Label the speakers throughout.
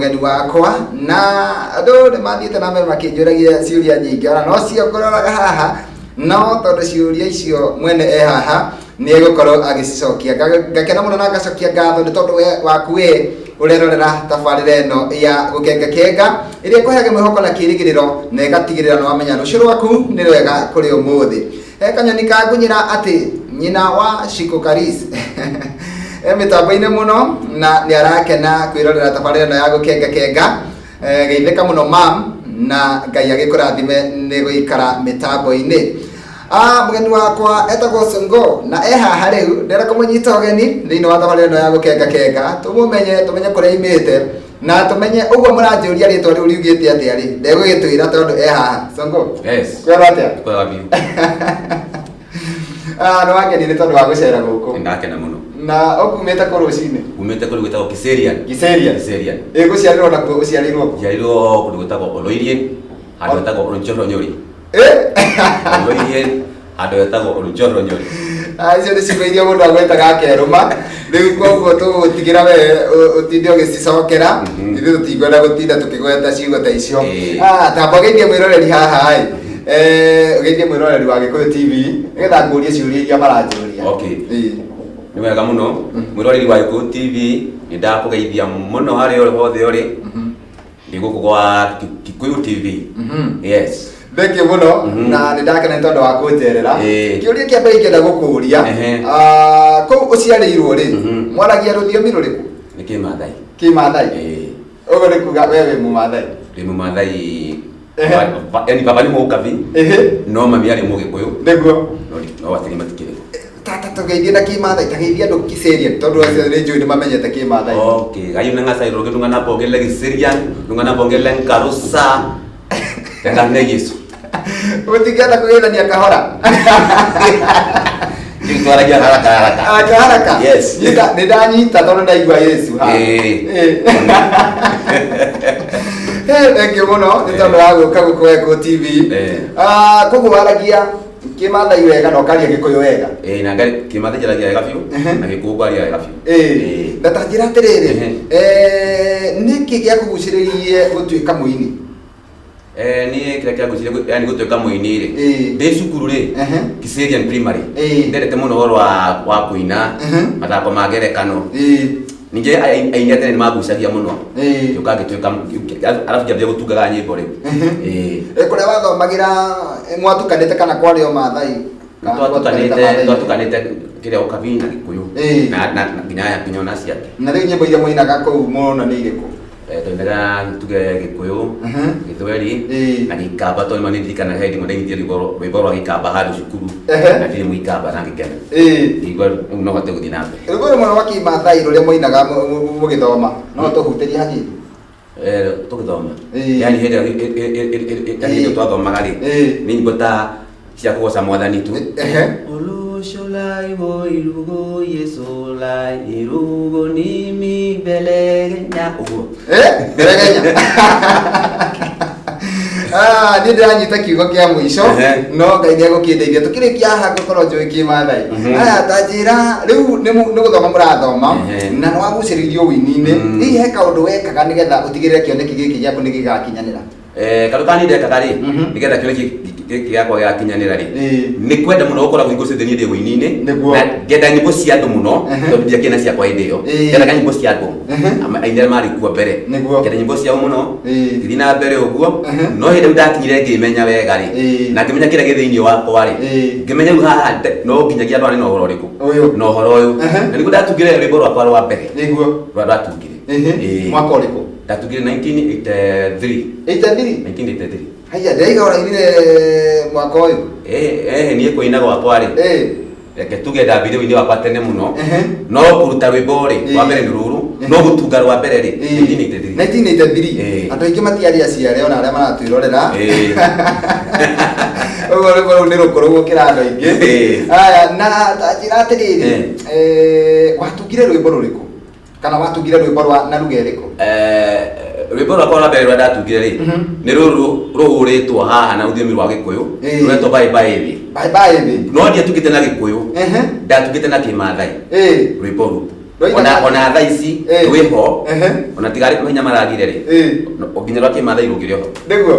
Speaker 1: mugeni wakwa na andu nimathiite na mbere makinjuragia ciuria nyingi ona no cio ngororaga haha no tondu ciuria icio mwene haha ni egukorwo agicicokia ngakena muno na ngacokia ngatho ni tondu waku we urerorera tabarira eno ya gukenga iria ikuheaga mwihoko na kirigiriro na igatigirira no wamenya rucio rwaku ni rwega kuri umuthi kanyoni kangunyira ati nyina wa Shiko Karis mitambo-ini muno na ni arakena kwirorera tabarira eno ya gukenga geitheka muno mam na Ngai agikurathime ni guikara mitambo-ini mugeni wakwa etagwo Songo na haha riu ndera kumunyita ugeni thiini wa tabarira eno ya gukenga tumenye kuria imite na tumenye uguo muranjuria ritwa riu riugite atia ri ndegugitwira tondu haha Songo
Speaker 2: yes
Speaker 1: kwera atia
Speaker 2: kwera biu
Speaker 1: no wageni ni tondu wa gucera guku
Speaker 2: ndakena muno
Speaker 1: na ukumite ku rucini
Speaker 2: umite kuri gwitagwo Kiserian
Speaker 1: guciarirwo nakuo uciarirwo
Speaker 2: kundu gwitagwo Oloirie handu gwitagwo Olunchoro Nyori Oloirie handu gwitagwo Olunchoro Nyori
Speaker 1: icio nĩ ciugo iria mũndũ agwĩtaga akerũma rĩu koguo tũgũtigĩra we ũtinde ũgĩcicokera ithuĩ tũtingĩenda gũtinda tũkĩgweta ciugo ta icio tamba ũgeithie mwĩroreri haha ũgeithie mwĩroreri wa Gĩkũyũ TV nĩgetha ngũrie ciũria iria maranjũria.
Speaker 2: Okay nĩ wega mũno mwĩroreri wa Gĩkũyũ TV nĩ ndakũgeithia mũno harĩa hothe ũrĩ ndĩ gũkũ gwa Gĩkũyũ TV yes
Speaker 1: Theke muno na ni ndakena ni tondu wa kunjerera kiuria kia mbere ingenda gukuria ku uciarirwo ri mwaragia ruthiomi ruriku
Speaker 2: ni Kimathai
Speaker 1: ugo ni kuga wewe Mumathai
Speaker 2: ndi Mumathai yani baba ni Mukabi no mami ari Mugikuyu
Speaker 1: niguo
Speaker 2: no watiri matikire
Speaker 1: tata tugeithie na Kimathai tageithia andu Kiserian tondu acio ni njui ni mamenyete Kimathai
Speaker 2: okay gayu na ngasa iroge ndungana bongele Kiserian ndungana bongele Karusa tengane Yesu
Speaker 1: utikenda kugeithania kahora
Speaker 2: twaragia haraka yes
Speaker 1: ni ndanyita tondu ndaigua Yesu thank you muno ni tondu wa guka guku Gĩkũyũ TV koguo waragia Kimathai wega na ukaria Gĩkũyũ wega
Speaker 2: na Kimathai jaragia wega biu na Gĩkũyũ kwaria wega biu
Speaker 1: ndatanjira atiriri niki gia kuguciririe gutuika muini
Speaker 2: ni kira kia gucire yani gutuika muini ri ndi cukuru ri Kiserian primary ndendete muno horo wa kuina mathako ma ngerekano ninge aini atene magucagia muno yuka gituika alafu jabia gutungaga nyimbo ri
Speaker 1: kuria wathomagira mwatukanite kana kwari o Mathai
Speaker 2: twatukanite kiria Ukabi na Gĩkũyũ na nginya ona ciake
Speaker 1: na riu nyimbo iria muinaga kuu muno ni iriku
Speaker 2: tuendaga tuge Gĩkũyũ Gĩthweri na Gĩkamba tondu mani ndirikana he ndimo ndaigithia rwĩmbo rwa Gĩkamba handũ cukuru na ndirĩ Mũikamba na ngĩkena igua no hote gũthiĩ na mbere
Speaker 1: rwĩmbo rũmwe rwa Kimathai rũrĩa muinaga mũgĩthoma no tũhutĩrie hanini
Speaker 2: tũgĩthoma yani hĩndĩ twathomaga rĩ nĩ nyĩmbo ta cia kũgoca Mwathani tu Olosholai wo irugo Yesolai irugo nimi belegenya uguo
Speaker 1: belegenya ni ndanyita kiugo kia mwisho no Ngai ni egũkĩndeithia tũkĩrĩkia haha ngũkorwo njũĩ Kimathai tanjĩra rĩu nĩ gũthoma mũrathoma na nĩ wagucĩrĩirio wĩini-inĩ hihi he kaũndũ wekaga nĩgetha ũtigĩrĩre kĩoneki gĩkĩ gĩaku nĩ gĩgakinyanĩra
Speaker 2: karu kani ndekaga ri nigetha kĩoneki gĩkĩ gĩakwa gĩgakinyanĩra ri nĩ kwenda mũno gũkoragwo ingũcithĩnie ndĩ wĩini-inĩ na ngenda nyĩmbo cia andũ mũno tondũ ndiakĩna ciakwa hĩndĩ ĩyo ngendaga nyĩmbo cia andũ aini arĩa marĩ kuo mbere ngenda nyĩmbo ciao mũno gĩthiĩ na mbere ũguo no hĩndĩ ĩyo ndakinyire ngĩmenya wega rĩ na ngĩmenya kĩrĩa gĩ thĩinĩ wakwa rĩ ngĩmenya rĩu haha no nginyagia andũ nĩ ũhoro ũrĩkũ na ũhoro ũyũ na nĩguo ndatungire rwĩmbo rwakwa rwa mbere rwa ndatungire
Speaker 1: mwaka ũrĩkũ
Speaker 2: ndatungire 1983
Speaker 1: haya ndaiga ũrainire mwaka ũyũ
Speaker 2: niĩ kũina gwakwa rĩ reke tuge ndambire wĩini wakwa tene mũno no kũruta rwĩmbo rĩ rwa mbere nĩ rũrũ no gũtunga rwa mbere rĩ
Speaker 1: 1983 andũ aingĩ matiarĩ aciare ona arĩa maratwĩrorera ũguo rwĩmbo rũu nĩ rũkũrũ gũkĩra andũ aingĩ haya na njĩra atĩrĩrĩ watungire rwĩmbo rũrĩkũ kana watungire rwĩmbo rwa na lugha ĩrĩkũ
Speaker 2: rwĩmbo rwakwa rwa mbere rwa ndatungire rĩ nĩ rũrũ rũhũrĩtwo haha na rũthiomi rwa Gĩkũyũ rwĩtwo bye bye
Speaker 1: bye bye
Speaker 2: no ndiatungĩte na Gĩkũyũ ndatungĩte na Kĩmathai rwĩmbo rũu ona tha ici twiho ona tigari hinya maragire ri oginya rwa kimathai rugire ho
Speaker 1: niguo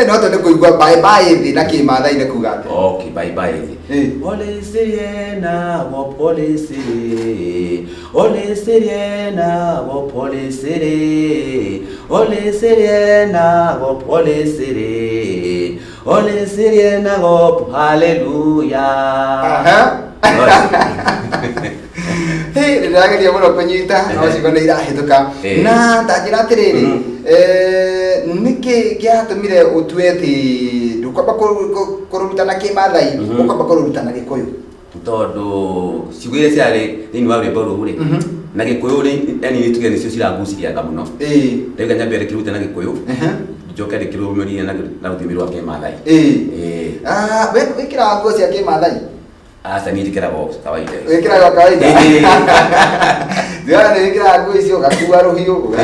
Speaker 1: no to ndikuigua bye bye thi na kimathai ne kuga ati
Speaker 2: okay bye bye thi ole siriena wo polisiri ole siriena wo polisiri ole siriena wo polisiri ole siriena go hallelujah
Speaker 1: ndirageria muno kunyita no cigone irahituka na tanjira atiriri niki giatumire utue ati ndukwamba kururutana kimathai ukwamba kururutana gikuyu
Speaker 2: tondu cigwire ciari thiini wa rwimbo ruru ri na gikuyu ri yani nituge nicio ciranguciria tha muno rĩu nyambere kirute na gikuyu njoke ndikirũmĩrĩrie na rũthiomi rwa kimathai
Speaker 1: we wikiraga nguo cia kimathai
Speaker 2: asa ni njikiraga kawaida
Speaker 1: wikiraga kawaida ndiana wikiraga nguo icio gakua ruhiu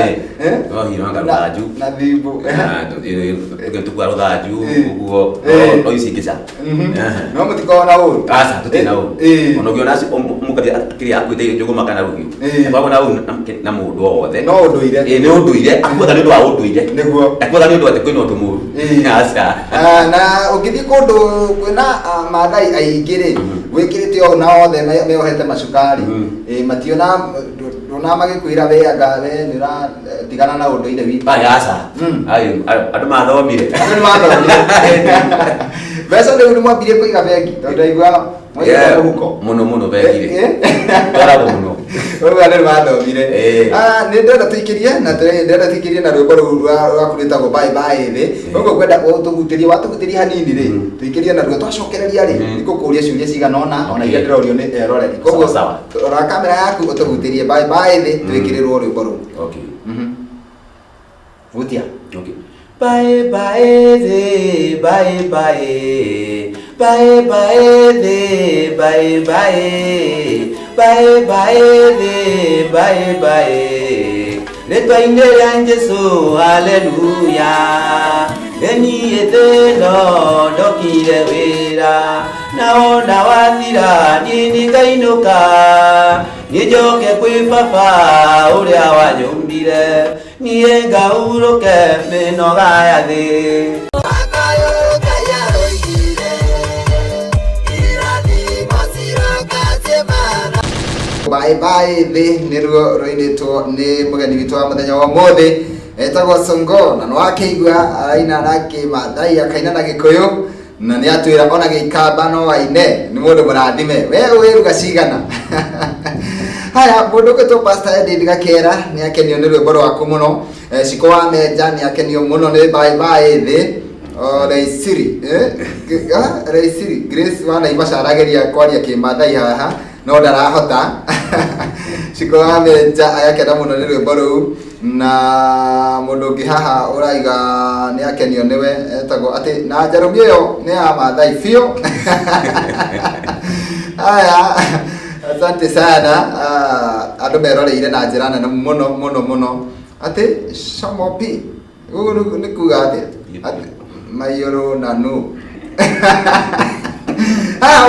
Speaker 2: no ngaruthanju
Speaker 1: na thimbu
Speaker 2: tukua ruthanju uguo no icingica
Speaker 1: no mutikona uru
Speaker 2: asa tutina uru ona ugiona mukathia akiria akuite njuguma kana ruhiu wabona uru na mundu wothe
Speaker 1: no unduire
Speaker 2: ni unduire akuga ni ndu wa unduire
Speaker 1: niguo
Speaker 2: akuga ni ndu ati kwina undu muru asa
Speaker 1: na ugithi kundu kwina mathai aingire wikirite o na othe meohete macukari mationa ndona magikwira we anga we nira tigana na unduire witu
Speaker 2: asa ayo andu mathomire
Speaker 1: beso ndio mwambirie kuiga bengi ndaigua mwaigua huko
Speaker 2: muno bengire ndarago muno
Speaker 1: wewe ndio mathomire ni ndenda tuikirie na ndenda tuikirie na rwimbo rwa kurita go bye bye thi ugo kwenda utugutirie watugutirie hanini ri tuikirie na rwo twacokereria ri nikukuria ciuria cigana ona iria ndirorio ni eroreri koguo
Speaker 2: sawa
Speaker 1: ora kamera yaku utugutirie bye bye thi tuikirirwo rwimbo ru
Speaker 2: okay
Speaker 1: vutia
Speaker 2: okay bye bye the bye bye bye bye the bye bye bye bye the bye bye letwaine ya Jesu hallelujah eni eteno dokire wira naona wathira nini ngainuka nijoke kwi baba uria wanyumbire nie ngauruke minoga ya thi
Speaker 1: bye bye thi nirwo roinitwo ni mugeni witu wa muthenya wa muthi etagwo Songo na no akigua aina nake mathai akaina na gikuyu na ni atwira ona gikamba no waine ni mundu murathime we wiruga cigana haya mundu gwitwo Pastor Edith Gakera ni akenio ni rwimbo rwaku muno ciko wa menja ni akenio muno ni bye bye thi Reisiri Reisiri Grace wana ibasharageria kwaria kimathai haha no ndarahota ciko wa menja ayakena muno ni rwimbo ruu na mundu ngi haha uraiga ni akenio niwe etagwo ati na njarumi iyo ni ya mathai bio aya asante sana andu meroreire na njira nene muno ati Shomopi ugu ni kuga ati mayoro na nu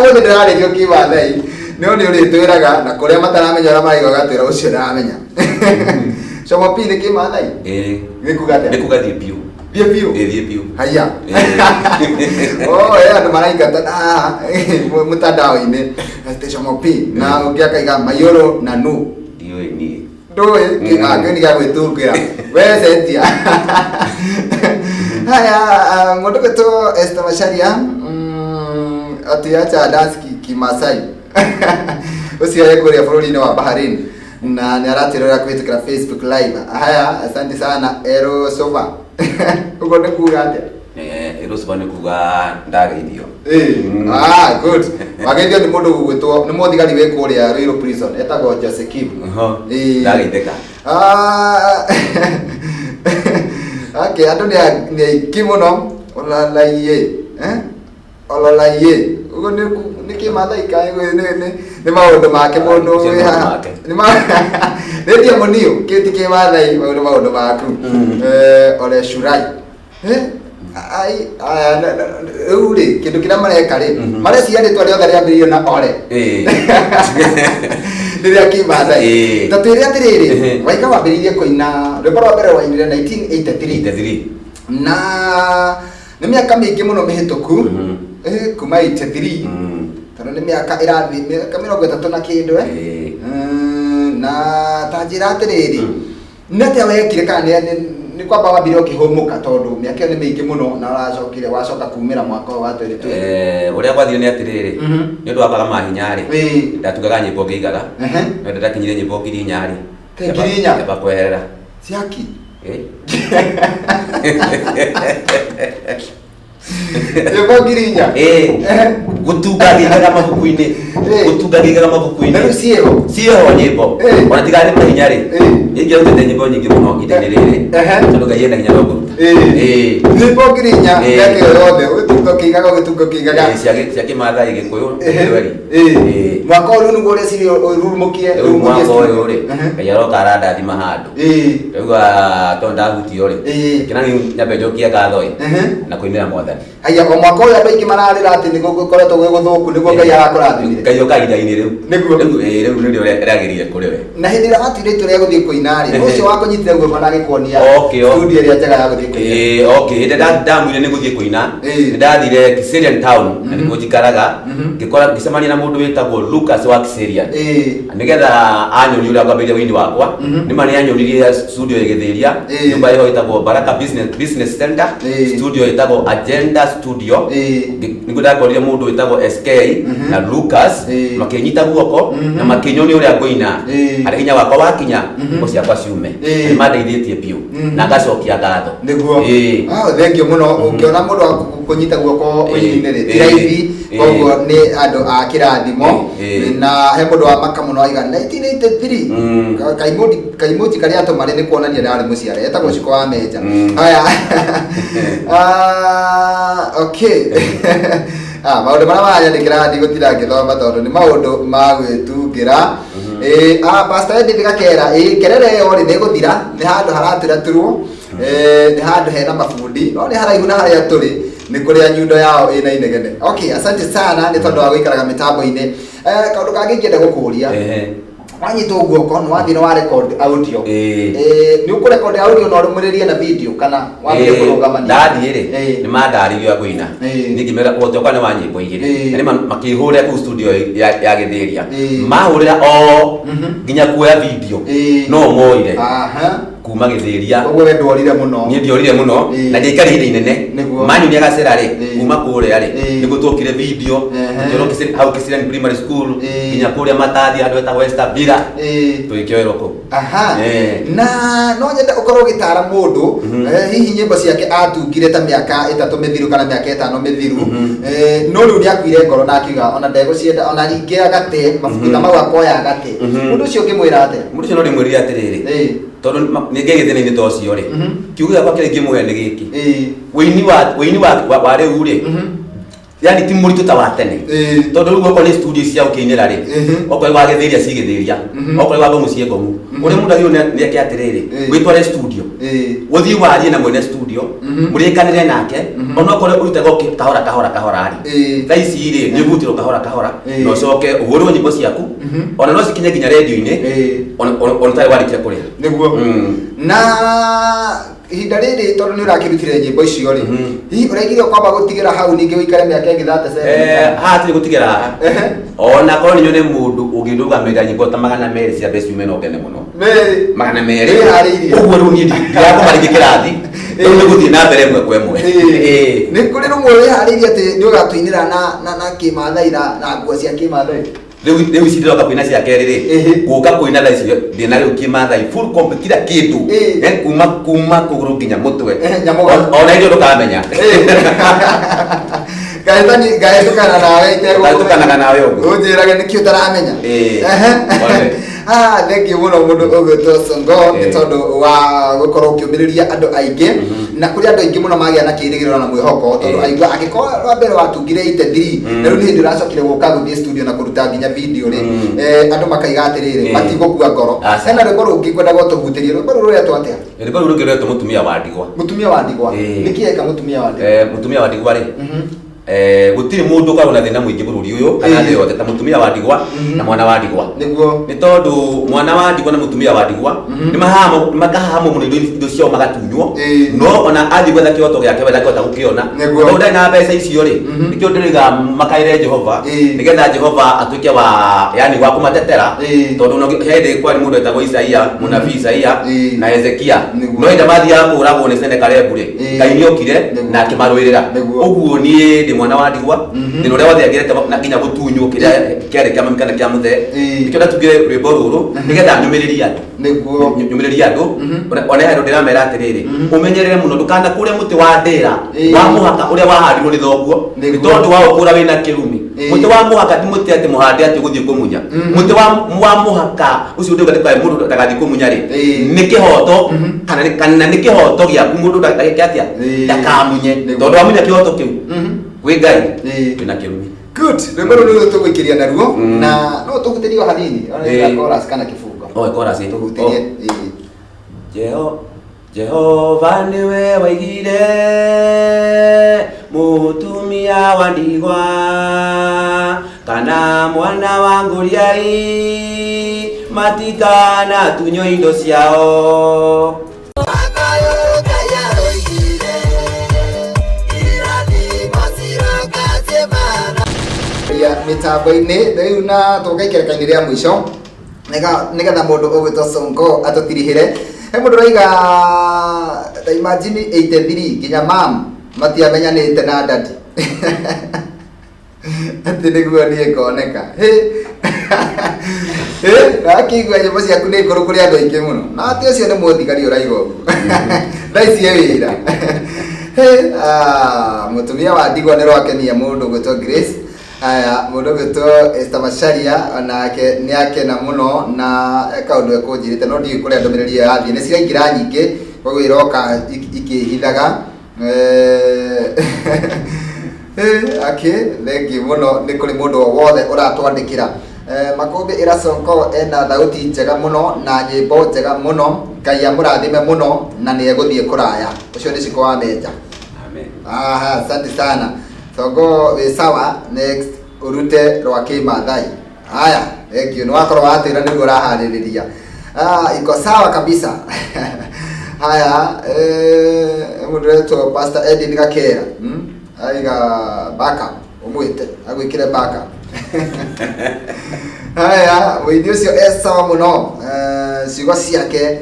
Speaker 1: wothe ndirarĩrio kimathai no nĩ ũrĩtwĩraga na kũrĩa mataramenya ũrĩa maraiga gatwĩra ũcio ndaramenya Shomopi nĩ kimathai gĩkuga atĩa
Speaker 2: gĩkuga thiĩ biũ
Speaker 1: thiĩ biũ haya andũ maraingata mũtandao-inĩ atĩ Shomopi na ũngĩ akaiga mayoro na nu
Speaker 2: ndiũĩ niĩ
Speaker 1: ndũĩ kĩni gĩa gwĩtungĩra we cenjia haya mũndũ gwĩtwo Esther Macharia atĩ acha dance kimasai ucio yeye kũrĩa bũrũri-inĩ wa Bahrain na nĩ aratirora kũhĩtũkĩra Facebook live haya asante sana Ero Sova ugo nĩ kuga atĩa
Speaker 2: Ero Sova nĩ kuga ndageithio
Speaker 1: good wageithio nĩ mũndũ gwĩtwo nĩ mũthigari wĩ kũrĩa Ruiru prison etagwo Jose Kim
Speaker 2: ndageithĩka
Speaker 1: okay andũ nĩ aingĩ mũno ololaiye ugo nĩ kimathai kaĩ nĩ maũndũ make mũndũ wĩ haha nĩ ndiamonio kĩti kimathai maũndũ maku ole shurai rĩu rĩ kĩndũ kĩrĩa mareka rĩ mareciria rĩtwa rĩothe rĩambĩrĩirio na ole Ndiria Kimathai. Tatwire atiriri, Waika wambiririe kuina rwimbo rwa mbere wainire 1983. Na nĩ mĩaka mĩingĩ mũno mĩhĩtũku kuma 83 tondũ nĩ mĩaka ĩrathi mĩaka 30 na kĩndũ na ta njĩra atĩrĩrĩ nĩ atĩa wekire kana nĩ kwamba wambire ũkĩhũmũka tondũ mĩaka ĩyo nĩ mĩingĩ mũno na wacoka kumĩra mwaka wa 22
Speaker 2: ũrĩa gwathire nĩ atĩrĩrĩ nĩ ũndũ wa kwaga mahinya rĩ ndatugaga nyĩmbo ngĩigaga no ndakinyire nyĩmbo 4,000 rĩ
Speaker 1: 4,000
Speaker 2: eba kweherera
Speaker 1: ciaki Nyĩmbo 4,000
Speaker 2: gũtungaga mabuku-inĩ gũtungaga mabuku-inĩ ciĩho nyĩmbo ona tiga nĩ mahinya rĩ ingĩrutĩte nyĩmbo nyingĩ mũno ihinda-inĩ rĩrĩ tondũ Ngai ena hinya no kũruta
Speaker 1: nyĩmbo 4,000 mĩaka ĩyo yothe gũtungo kĩigaga
Speaker 2: cia Kĩmathai Gĩkũyũ
Speaker 1: mwaka ũyũ nĩguo ũrĩa cirĩ ũrumũkie
Speaker 2: mwaka ũyũ rĩ Ngai aroka arandathima handũ rĩuga tondũ ndahutio rĩ kĩna nyambe njokie ngatho na kũinĩra Mwathani.
Speaker 1: Haya o mwaka ũyũ andũ aingĩ mararĩra atĩ nĩ gũkoretwo gwĩ gũthũku nĩguo Ngai arakũrathimire.
Speaker 2: Ngai oka ihinda-inĩ rĩu rĩu nĩrĩo rĩagĩrĩire kũrĩ we. Na
Speaker 1: hĩndĩ ĩrĩa watuire itua rĩa gũthiĩ kũina rĩ ũcio wakũnyitire guoko na agĩkuonia studio ĩrĩa njega ya gũthiĩ kũina.
Speaker 2: Hĩndĩ ndamwĩre nĩ gũthiĩ kũina nĩndathire Kiserian Town na nĩkuo njikaraga ngĩcemania na mũndũ wĩtagwo Lucas wa Kiserian nĩgetha anyonie ũrĩa ngwambĩrĩria wĩini wakwa nĩma nĩ anyonirie studio ĩgĩthĩria nyũmba ĩyo ĩtagwo Baraka Business Center studio ĩtagwo Agenda Studio nĩguo ndakorire mũndũ wĩtagwo SK na Lucas makĩnyita guoko na makĩnyonia ũrĩa ngũina harĩ hinya wakwa wakinya nyĩmbo ciakwa ciume nĩ mandeithĩtie biũ na ngacokia ngatho
Speaker 1: nĩguo thengio mũno ũngĩona mũndũ wa kũnyita guoko wĩini-inĩ rĩ ti raithi koguo nĩ andũ a kĩrathimo na he mũndũ wa maka mũno aigana 1983 kaimũti karĩa atũmarĩ nĩ kuonania ndarĩ mũciare etagwo Ciko wa Menja. Haya okay maũndũ marĩa maranyandĩkĩra ndigũtira ngĩthoma tondũ nĩ maũndũ ma gwĩtungĩra Pastor Edith Gakera kerere ĩyo rĩ nĩ gũthira nĩ handũ haraturaturwo nĩ handũ hena mabundi no nĩ haraihu na harĩa tũrĩ nĩ kũrĩa nyundo yao ĩna inegene. Okay, asante sana nĩ tondũ wa gũikaraga mĩtambo-inĩ. Kaũndũ kangĩ ingĩenda gũkũria wanyitwo guoko nĩ wathiĩ wa record audio nĩ ũkũrecord audio na ũrũmĩrĩrie na video kana wambire kũrũgamania?
Speaker 2: Ndathiĩ rĩ nĩ mandaririe kũina ningĩmera wote kwa nĩ wa nyĩmbo igĩrĩ na makĩhũrĩra kũu studio ya Gĩthĩria mahũrĩra nginya kuoya video no moire kuma Gĩthĩria
Speaker 1: koguo we ndorire mũno
Speaker 2: niĩ ndiorire mũno na ndiaikarire ihinda inene manyonia gacĩra rĩ kuma kũrĩa rĩ nĩguo tuokire video tukĩrwo hau Kiserian Primary School nginya kũrĩa Matathi andũ etagwo Esther Bira tũgĩkĩoerwo kũu.
Speaker 1: Na no nyende ũkorwo ũgĩtara mũndũ hihi nyĩmbo ciake atungire ta mĩaka 3 mĩthiru kana mĩaka 5 mĩthiru no rĩu nĩ akuire ngoro na akiuga ona ndegũcienda ona ningĩ agate mabuku ta mau akoya agate mũndũ ũcio ũngĩmwĩra atĩa?
Speaker 2: Mũndũ ũcio no ndĩmwĩrire atĩrĩrĩ tondũ nĩ ngĩgĩthĩna-inĩ ta ũcio rĩ kiugo gĩakwa kĩrĩa ingĩmũhe nĩ gĩkĩ wĩini wa rĩu rĩ yani ti mũritũ ta wa tene tondũ rĩu okorwo nĩ studio cia gũkĩinĩra rĩ okorwo wa Gĩthĩria ci Gĩthĩria okorwo wa Ng'omũ ciĩ Ng'omũ ũrĩa mũndũ agĩrĩirwo nĩ eke atĩrĩrĩ wĩtware studio ũthiĩ warie na mwene studio mũrĩkanĩre nake onokorwo ũrutaga kahora rĩ thaa ici rĩ nĩ ũgũtirwo kahora na ũcoke ũhũrĩrwo nyĩmbo ciaku ona no cikinye nginya radio-inĩ ona ũtarĩ warĩkia kũrĩa nĩguo.
Speaker 1: Na ihinda rĩrĩ tondũ nĩ ũrakĩrutire nyĩmbo icio rĩ hihi ũraigire kwamba gũtigĩra hau ningĩ ũikare mĩaka ĩngĩ 37?
Speaker 2: Haha tirĩ gũtigĩra haha ona korwo nĩ nyone mũndũ ũngĩrũgamĩrĩra nyĩmbo ta 200 cia mbeca ciume no ngene mũno 200 ũguo rĩu niĩ ndirakũmarĩkia kĩrathi rĩu nĩ gũthiĩ na mbere ĩmwe kwa ĩmwe.
Speaker 1: Nĩ kũrĩ rũmwe wĩharĩirie atĩ nĩ ũgatũinĩra na Kĩmathai na nguo cia Kĩmathai?
Speaker 2: Rĩu ici ndĩroka kũina cia kerĩ rĩ gũka kũina thaa icio ndĩna rĩu Kĩmathai full complete kila kĩndũ kuma kũgũrũ nginya mũtwe ona irio ndũkamenya
Speaker 1: ngahetũkana nawe
Speaker 2: ngahetũkanaga nawe ũguo
Speaker 1: ũnjĩrage nĩkĩ ũtaramenya. Thengiũ mũno mũndũ ũgwĩtwo Songo nĩ tondũ wa gũkorwo ũkĩũmĩrĩria andũ aingĩ na kũrĩ andũ aingĩ mũno magĩa na kĩĩrĩgĩrĩro na mwĩhoko tondũ aigua angĩkorwo rwa mbere watungire 83 na rĩu nĩ hĩndĩ ũracokire gũka gũthiĩ studio na kũruta nginya video rĩ andũ makaiga atĩrĩrĩ matigũkua ngoro. Hena rwĩmbo rũngĩ ngwendaga ũtũhutĩrie rwĩmbo rũrũ rwĩtwo atĩa?
Speaker 2: Rwĩmbo rũrũ rũngĩ rwĩtwo Mũtumia wa Ndigwa.
Speaker 1: Mũtumia wa Ndigwa nĩkĩ eka Mũtumia wa Ndigwa?
Speaker 2: Mũtumia wa Ndigwa rĩ gutiri mundu karona thina mwingi bururi uyu kana thi yothe ta mutumia wa ndigwa na mwana wa ndigwa
Speaker 1: niguo
Speaker 2: ni tondu mwana wa ndigwa na mutumia wa ndigwa ni makahamo muno indo cio magatunywo no ona athi gwetha kioto giake wetha kota gukiona no ndai na mbeca icio ri nikio ndiriga makaire Jehova nigetha Jehova atuike wa yani wa kumatetera tondu no hende kwa ni mundu etagwo Isaia munabii Isaia na Hezekia no enda mathi ya kuragwo ni Senakeribu ri Ngai niokire na akimarwirira uguo ni mwana wa ndigwa ni no rewa thiagirete na kinya gutunywo kiria kiari kamamikana kia muthe nikio ndatugire rwimbo ruru nigetha nyumiriria andu niguo nyumiriria andu ona handu ndiramera atiriri umenyerere muno ndukana kuria muti wa ndira wa muhaka uria wahandirwo ni thoguo ni tondu wa ukura wina kirumi muti wa muhaka ti muti ati muhande ati guthie kumunya muti wa muhaka ucio ndio gatika mundu ndagathie kumunya ri ni kihoto kana ni kihoto giaku mundu ndagakia atia ndakamunye tondu amunya kihoto kiu we Ngai twina kirumi
Speaker 1: good rwimbo ruru tugwikiria naruo na no tugutirio hanini ona chorus kana kifungo
Speaker 2: chorus
Speaker 1: tugutirie
Speaker 2: Jehova niwe waigire mutumia wa ndigwa kana mwana wa nguriai matikana tunyo indo ciao
Speaker 1: mitambo-ini riu na tugaikerekania ria mwisho nigetha mundu ugwitwo Sonko atutirihire he mundu raiga ta imagine 83 nginya mam matiamenyanite na dadi ati niguo nie koneka akigua nyimbo ciaku ni nguru kuri andu aingi muno na ati ucio ni muthigari uraiga uguo ndaicie wira mutumia wa ndigwa ni rwakenia mundu gwitwo Grace aya mundu gwitwo Esther Macharia onake ni akena muno na kaundu ekunjirite no ndi kuria ndomereri yathi ni ciraingira nyingi koguo iroka ikihithaga thengi muno ni kuri mundu wothe uratwandikira Makumbi ira Sonko ena thauti njega muno na nyimbo njega muno Ngai amurathime muno na ni eguthie kuraya ucio ni ciko wa menja
Speaker 2: amen
Speaker 1: asante sana Sonko we sawa next urute rwa Kimathai haya thank you no akorwo watira ni urahariria iko sawa kabisa haya mudireto Pastor Edin Gakera aiga baka umwite agwikire baka haya windi ucio sawa muno ciugo ciake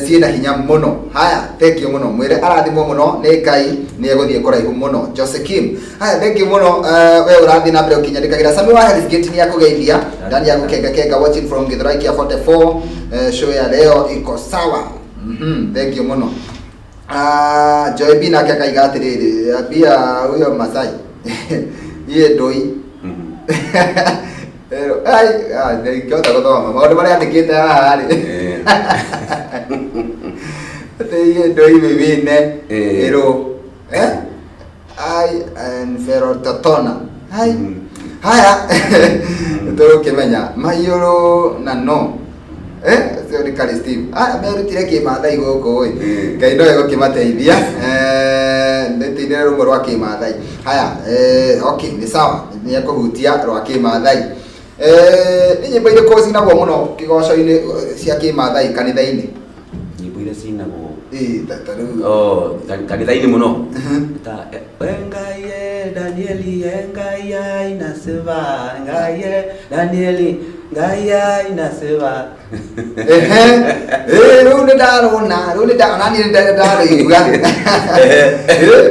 Speaker 1: ciina hinya muno haya thank you muno mwire arathimo muno ni Ngai ni eguthie kuraihu muno Jose Kim haya thank you muno we urathi na mbere ukinyandikagira Sami wa Hell's Gate ni akugeithia ndani ya kukenga watching from Githurai 44 show ya leo iko sawa thank you muno Joy B na kaka igatiriri bia huyo Masai iye ndoi ai ngiota guthoma maundu maria andikite haha ri iye ndoi wivine ero ai enferototona ai haya tukimenya mayuro na no sio ni kali Steve amerutire Kimathai guku Ngai no ego kimateithia ndetine rumo rwa Kimathai haya okay ni sawa ni kuhutia rwa Kimathai ni nyimbo ile kozi na gwo muno kigoco-ini cia Kimathai kanitha-ini
Speaker 2: nyimbo ile cinagwo
Speaker 1: tataru
Speaker 2: kanitha-ini muno ta Ngai Danieli Ngai aina seva Ngai Danieli Ngai aina seva
Speaker 1: runi ndarona ni ndarigua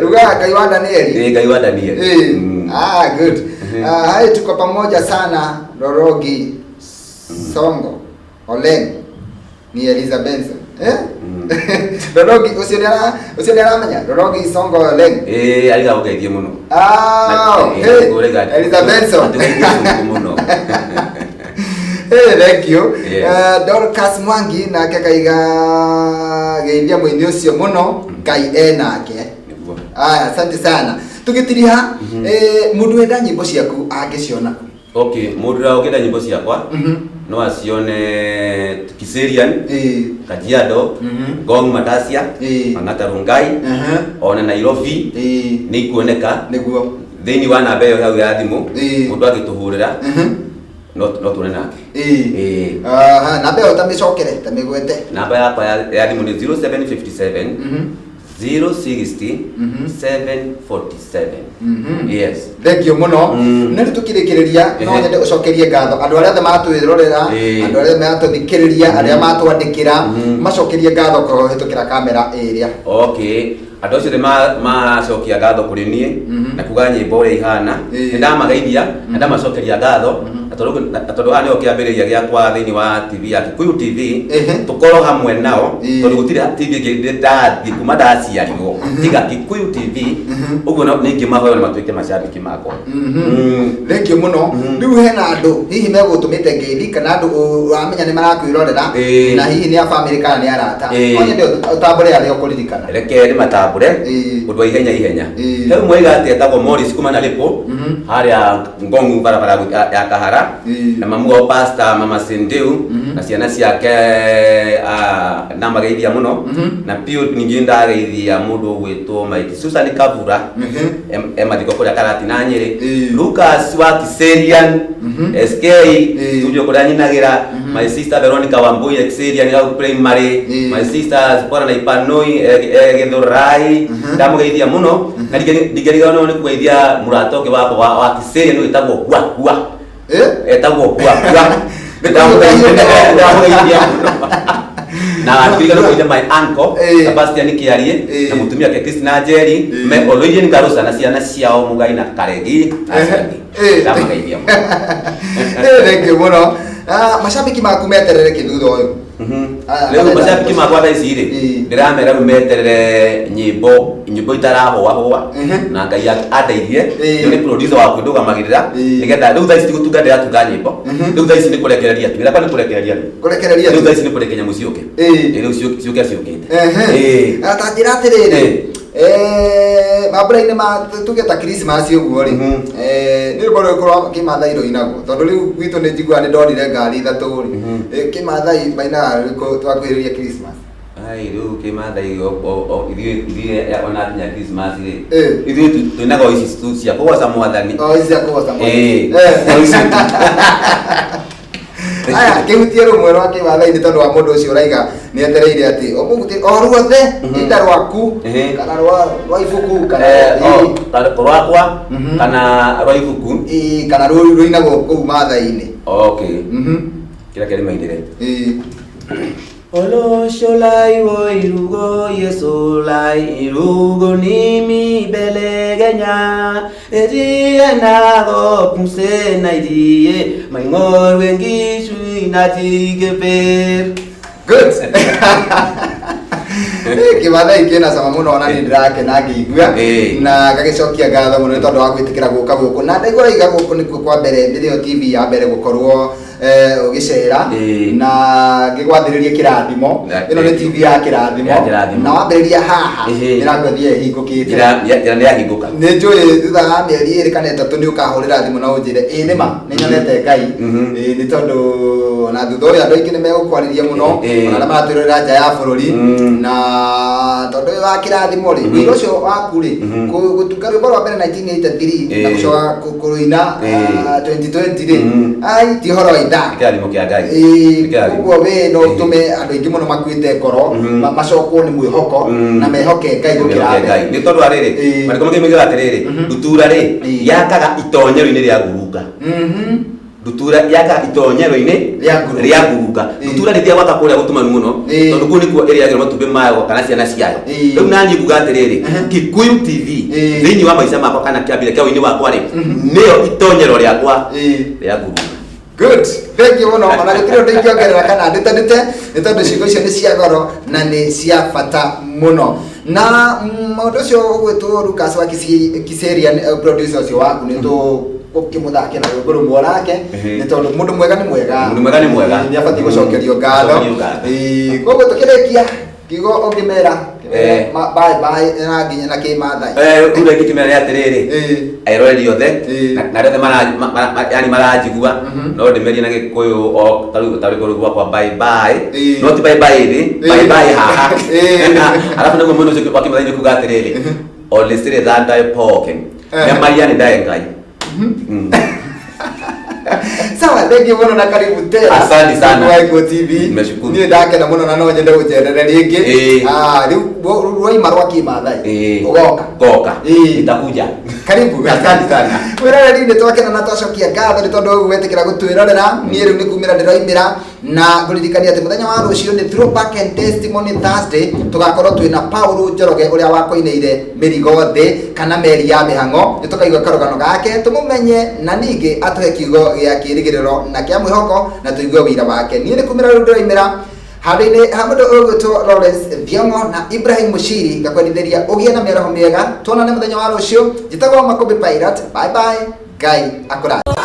Speaker 1: ruga Ngai wa Danieli
Speaker 2: Ngai wa Danieli
Speaker 1: good hai tuko pamoja sana Rorogi Songo Oleng ni Elizabeth Rorogi usiona manya Rorogi Songo Oleng
Speaker 2: aliga ugeithie muno
Speaker 1: Elizabeth
Speaker 2: muno
Speaker 1: thank you Dorcas Mwangi na kakaiga geithia mwini ucio muno Ngai enake asante sana tugitiriha mundu wenda nyimbo ciaku angiciona
Speaker 2: okay mundu ugenda nyimbo ciakwa no acione Kiserian Kajiado Gong Matasia Mang'ata Rongai ona Nairobi ni kuoneka
Speaker 1: niguo
Speaker 2: thini wa namba ĩyo hau ya thimũ mũndũ agĩtũhũrĩra no tũne nake
Speaker 1: namba ĩyo tamĩcokere tamĩgwete.
Speaker 2: Namba yakwa ya thimũ nĩ 0757 060 747. Yes.
Speaker 1: Thengio muno. Nĩ tũkĩrĩkĩrĩria no nyende ũcokerie ngatho andũ arĩa matwĩrorera, andũ arĩa matũthikĩrĩria, arĩa matwandĩkĩra, macokerie ngatho kũhĩtũkĩra kamera ĩrĩa.
Speaker 2: Okay. Andũ acio macokia ngatho kũrĩ niĩ na kuga nyĩmbo ũrĩa ihana, nĩ ndamageithia na ndamacokeria ngatho tondũ haha nĩho kĩambĩrĩria gĩakwa thĩinĩ wa TV ya Gĩkũyũ TV, tũkorwo hamwe nao tondũ gũtirĩ TV ĩngĩ ndathiĩ kuma ndaciarirwo tiga Gĩkũyũ TV, ũguo nĩ ingĩmahoya na matuĩke macambĩki makwa.
Speaker 1: Thengio mũno. Rĩu hena andũ hihi megũtũmĩte ngeithi kana andũ ũramenya nĩ marakwĩrorera na hihi nĩ a family kana nĩ arata, no nyende ũtambũre arĩa ũkũririkana.
Speaker 2: Reke ndĩmatambũre ũndũ wa ihenya. Rĩu mwaigua atĩ etagwo Morris kuma na Lipo harĩa Ngong'u barabara ya Kahara, na mamu wa pastor Mama Sendeu na ciana ciake ndamageithia muno, na pio ningĩ ndageithia mũndũ gwĩtwo Mike Susan Kavura emathiko kũrĩa Karati na Nyĩrĩ, Lucas wa Kiserian SK studio kũrĩa nyinagĩra, my sister Veronica Wambui Kiserian au primary, my sister Zipora na Ipanoi Githurai ndamugeithia muno, na ndigeriga no nĩ kugeithia mũrata ũngĩ wakwa wa Kiserian wĩtagwo Gwa etagwo Gwa ndamugeithia na ndiga no kuja my uncle Sebastian Kiarie na mutumia ke Christina Njeri me Oloyen Garusa na ciana ciao Mugai na Karegi ndamugeithia
Speaker 1: thengio muno. Macambĩki maku meterere kĩthutha ũyũ.
Speaker 2: Rĩu macambĩki makwa thaa ici rĩ ndĩramera meterere nyĩmbo itarahũahũa na Ngai andeithie nĩ producer wa kwĩndũgamagĩrĩra nĩgetha rĩu thaa ici gũtungatĩra tunga nyĩmbo, rĩu thaa ici nĩ kũrekereria tu nĩ kũrekereria rĩu thaa ici nĩ kũrekereria nyamũ ciũke rĩu ciũke ciũkĩte
Speaker 1: ta njĩra atĩrĩrĩ mambura-inĩ ma tuge ta Christmas ũguo rĩ nĩ rwĩmbo rũrĩkũ kĩmathai rũinagwo tondũ rĩu gwitũ nĩ njiguaga nĩ ndonire ngari ithatũ rĩ kĩmathai mainaga rũrĩkũ twakuhĩrĩria Christmas?
Speaker 2: Rĩu kĩmathai ithuĩ ona nginya Christmas rĩ ithuĩ twĩnaga ici tu cia kũgoca Mwathani.
Speaker 1: Ici cia kũgoca Mwathani. Aya kĩhutie rũmwe rwa kĩmathai nĩ tondũ wa mũndũ ũcio ũraiga nĩ etereire atĩ o ruothe inda rwaku kana rwa ibuku kana
Speaker 2: rwakwa kana rwa ibuku
Speaker 1: kana rũinagwo kũu mathai-inĩ.
Speaker 2: Okay. Kĩrĩa kĩrĩ maithire Olosholai wo irugo yesolai irugo nimi belegenya erie nago pumse na irie maingor wengi shui na tigeber. Good.
Speaker 1: Kĩmathai kĩna cama mũno na nĩ ndĩrakena ngĩigua na gagĩcokia ngatho mũno nĩ tondũ wa gwĩtĩkĩra gũka gũkũ, na ndaigua iga gũkũ nĩkuo kwa mbere nĩrĩo TV ya mbere gũkorwo ũgĩcera na ngĩgwathĩrĩria kĩrathimo. Ĩno nĩ TV ya kĩrathimo na wambĩrĩria haha ĩragũthiĩ hingũkĩte
Speaker 2: nĩ yahingũka.
Speaker 1: Nĩ njũĩ thutha wa mĩeri ĩrĩ kana ĩtatũ nĩ ũkahũrĩra thimũ na ũnjĩre nĩ ma nĩ nyonete Ngai, nĩ tondũ na thutha ũrĩa andũ aingĩ nĩ megũkwarĩria mũno ona arĩa maratwĩrorera nja ya bũrũri, na tondũ ũyũ wa kĩrathimo rĩ wĩra ũcio waku rĩ gũtunga rwĩmbo rwa mbere 1983 na gũcoka kũrũina 2020 rĩ ai ti ũhoro wa ithaa
Speaker 2: kĩrathimo kĩa Ngai.
Speaker 1: Ũguo wĩ no ũtũme andũ aingĩ mũno makuĩte ngoro macokwo nĩ mwĩhoko na mehoke Ngai gũkĩra Ngai,
Speaker 2: nĩ tondũ rĩrĩ marĩkũ mangĩ moigaga atĩrĩrĩ ndutura rĩ yakaga itonyero-inĩ rĩa ngurunga. Ndutura yakaga itonyero-inĩ rĩa ngurunga. Ndutura rĩrĩa gwaka kũrĩa gũtumanu mũno tondũ kũu nĩkuo ĩrĩagĩrwo matumbĩ mayo kana ciana ciayo. Rĩu naniĩ nguga atĩrĩrĩ Gĩkũyũ TV thĩinĩ wa maica makwa kana kĩambĩrĩria kĩa ũini wakwa rĩ nĩyo itonyero rĩakwa rĩa ngurunga. Good.
Speaker 1: Thank you muno. Ona gũtirĩ ũndũ ingĩongerera kana ndĩtandĩte nĩ tondũ ciugo icio nĩ cia goro na nĩ cia bata mũno. Na mũndũ ũcio ũgwĩtwo Lucas wa Kiserian producer ũcio waku nĩ ũkĩmũthakĩra rwĩmbo rũmwe onake nĩ tondũ mũndũ mwega nĩ mwega nĩ abatiĩ gũcokerio ngatho. Koguo tũkĩrĩkia kiugo ũngĩmera bye bye na nginya na kĩmathai
Speaker 2: ule kĩmera atĩrĩrĩ airoreri othe na rĩothe yani maranjigua no ndĩmerie na Gĩkũyũ o tarĩ kũrũ gwakwa bye bye no ti bye bye thĩ bye bye haha alafu nĩguo mũndũ ũcio wa kĩmathai nĩ kuga atĩrĩrĩ olesire that I poke na Maria ni ndaye Ngai.
Speaker 1: Sawa, thank you muno na karibu tena.
Speaker 2: Asante sana.
Speaker 1: Kwa Iko TV.
Speaker 2: Nimeshukuru.
Speaker 1: Niĩ ndakena muno na no nyende gũcerera rĩngĩ. Rĩu rwaima rwa Kĩmaathai.
Speaker 2: Goka. Nitakuja.
Speaker 1: Karibu. Asante sana. Mwĩroreri nĩ twakena na twacokia ngatho nĩ tondũ ũguo wetĩkĩra gũtwĩrorera. Niĩ rĩu nĩ kumĩra ndĩroimĩra na ngũririkania atĩ mũthenya wa rũciũ nĩ Throwback and Testimony Thursday. Tũgakorwo twĩna Paul Njoroge ũrĩa wakoinĩire mĩrigo thĩ kana meri ya mĩhang'o. Nĩ tũkaigua karũgano gake tũmũmenye na ningĩ atũhe kiugo gĩa kĩĩrĩgĩrĩro na kĩa mwĩhoko na tũigue wĩira wake. Niĩ nĩ kumĩra rĩu ndĩroimĩra handũ-inĩ ha mũndũ ũgwĩtwo Lawrence Thiong'o na Ibrahim Muchiri ngakwendithĩria ũgĩe na mĩaraho mĩega. Tuonane mũthenya wa rũciũ. Njĩtagwo Makumbĩ Pirate. Bye bye. Ngai akũrathime.